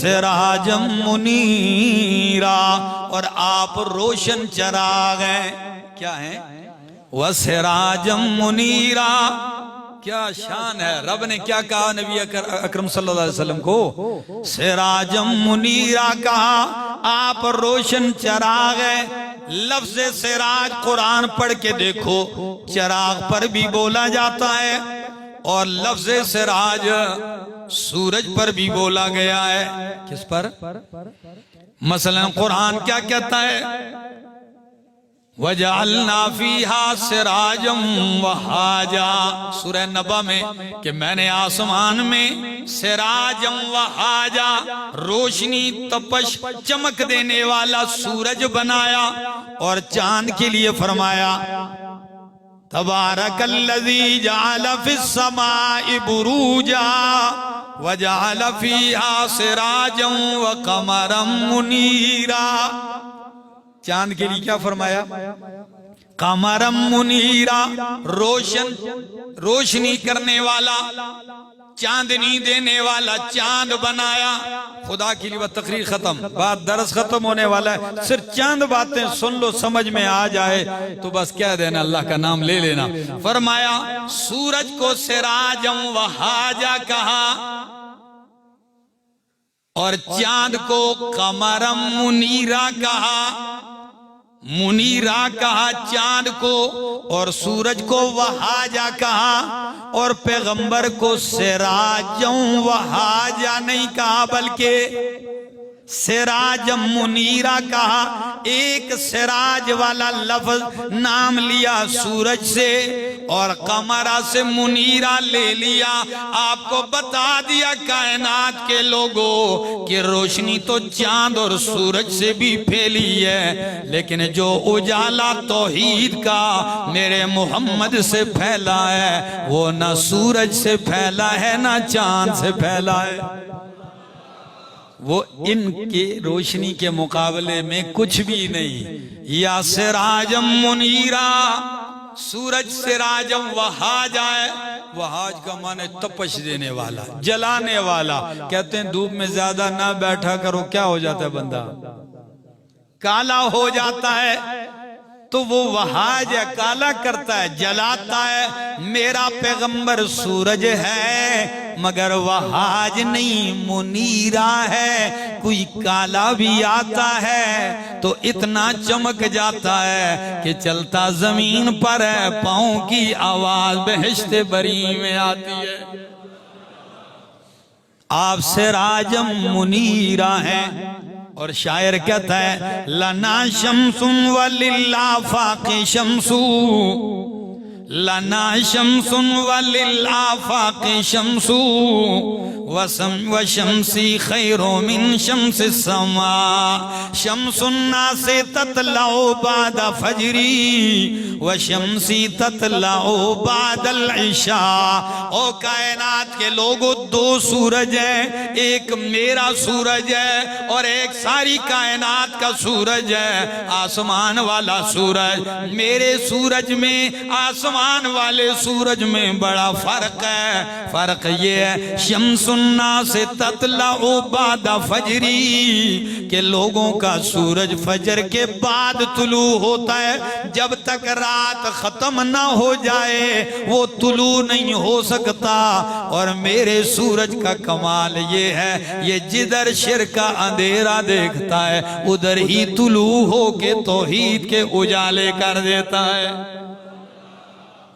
سراجم منیرا، اور آپ روشن چراغ ہیں۔ کیا ہیں؟ وسراجم منیرا، کیا شان ہے۔ رب نے کیا کہا نبی اکرم صلی اللہ علیہ وسلم کو؟ سراجم منیرا کہا، آپ روشن چراغ ہیں۔ لفظ سراج قرآن پڑھ کے دیکھو، چراغ پر بھی بولا جاتا ہے، اور لفظ سراج سورج پر بھی بولا گیا ہے۔ کس پر؟ مثلا قرآن کیا کہتا ہے؟ وَجَعَلْنَا فِيهَا سِرَاجًا وَحَاجًا، سورہ نبا میں، کہ میں نے آسمان میں سراجًا وحاجا، روشنی تپش چمک دینے والا سورج بنایا، اور چاند کے لیے فرمایا تبارک الذی جعل فی السماء بروجا وجعل فیہا سراجا وقمرا منیرا۔ چاند کے لیے کیا فرمایا؟ قمرا منیرا، روشنی کرنے والا، چاندنی دینے والا چاند بنایا۔ خدا کے لیے تقریر ختم، بات درس ختم ہونے والا ہے، صرف چند باتیں سن لو، سمجھ میں آ جائے تو بس کہہ دینا اللہ کا نام لے لینا۔ فرمایا سورج کو سراجم وحاجا کہا، اور چاند کو قمرم منیرا کہا۔ منیرا کہا چاند کو، اور سورج کو وحاجا کہا، اور پیغمبر کو سراجم وحاجا نہیں کہا بلکہ سراجم منیرا کہا۔ ایک سراج والا لفظ نام لیا سورج سے، اور قمرہ سے منیرا لے لیا۔ آپ کو بتا دیا کائنات کے لوگوں کہ روشنی تو چاند اور سورج سے بھی پھیلی ہے، لیکن جو اجالا توحید کا میرے محمد سے پھیلا ہے، وہ نہ سورج سے پھیلا ہے نہ چاند سے پھیلا ہے۔ وہ ان کے روشنی کے مقابلے میں کچھ بھی نہیں۔ یا سراجم منیرا، سورج سراجم وحاجا ہے۔ وحاج کا معنی تپش دینے والا، جلانے والا۔ کہتے ہیں دھوپ میں زیادہ نہ بیٹھا کرو، کیا ہو جاتا ہے بندہ؟ کالا ہو جاتا ہے۔ تو وہ وحاج ہے، کالا کرتا ہے، جلاتا ہے۔ میرا پیغمبر سورج ہے مگر وحاج نہیں، منیرا ہے۔ کوئی کالا بھی آتا ہے تو اتنا چمک جاتا ہے کہ چلتا زمین پر ہے، پاؤں کی آواز بہشت بری میں آتی ہے۔ آپ سراجم منیرا ہیں۔ اور شاعر کہتا ہے لنا شمس وللآفاق شمس، لنا شمس وللآفاق شمس، وشمسی خیر من شمس السماء، شمس الناس تطلع بعد فجری وشمسی تطلع بعد العشاء۔ او کائنات کے لوگوں، دو سورج ہیں، ایک میرا سورج ہے اور ایک ساری کائنات کا سورج ہے۔ آسمان والا سورج، میرے سورج میں آسمان والے سورج میں بڑا فرق ہے۔ فرق یہ ہے شمس الناس تطلع بعد فجری، کہ لوگوں کا سورج فجر کے بعد طلوع ہوتا ہے۔ جب تک رات ختم نہ ہو جائے وہ طلوع نہیں ہو سکتا۔ اور میرے سورج کا کمال یہ ہے، یہ جدھر شرک کا اندھیرا دیکھتا ہے ادھر ہی طلوع ہو کے توحید کے اجالے کر دیتا ہے۔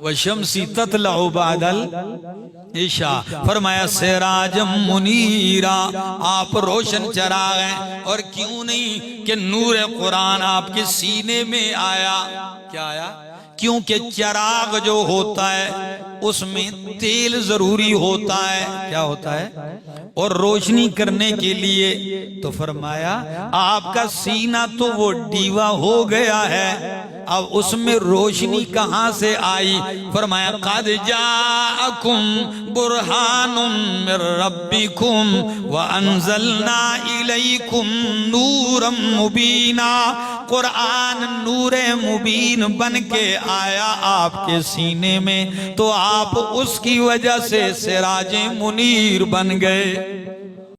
وشمسی تطلع بعد العشاء۔ فرمایا سراجم منیرا، آپ روشن چراغ ہیں۔ اور کیوں نہیں کہ نور قرآن آپ کے سینے میں آیا؟ کیا آیا؟ کیونکہ چراغ جو ہوتا ہے اس میں تیل ضروری ہوتا ہے۔ کیا ہوتا ہے؟ اور روشنی کرنے کے لیے تو فرمایا آپ کا سینہ تو وہ ڈیوا ہو گیا ہے، اب اس میں روشنی کہاں سے آئی؟ فرمایا قد جاءکم برہان من ربکم وانزلنا الیکم نورا مبینا۔ قرآن نور مبین بن کے آیا آپ کے سینے میں، تو آپ اس کی وجہ سے سراج منیر بن گئے۔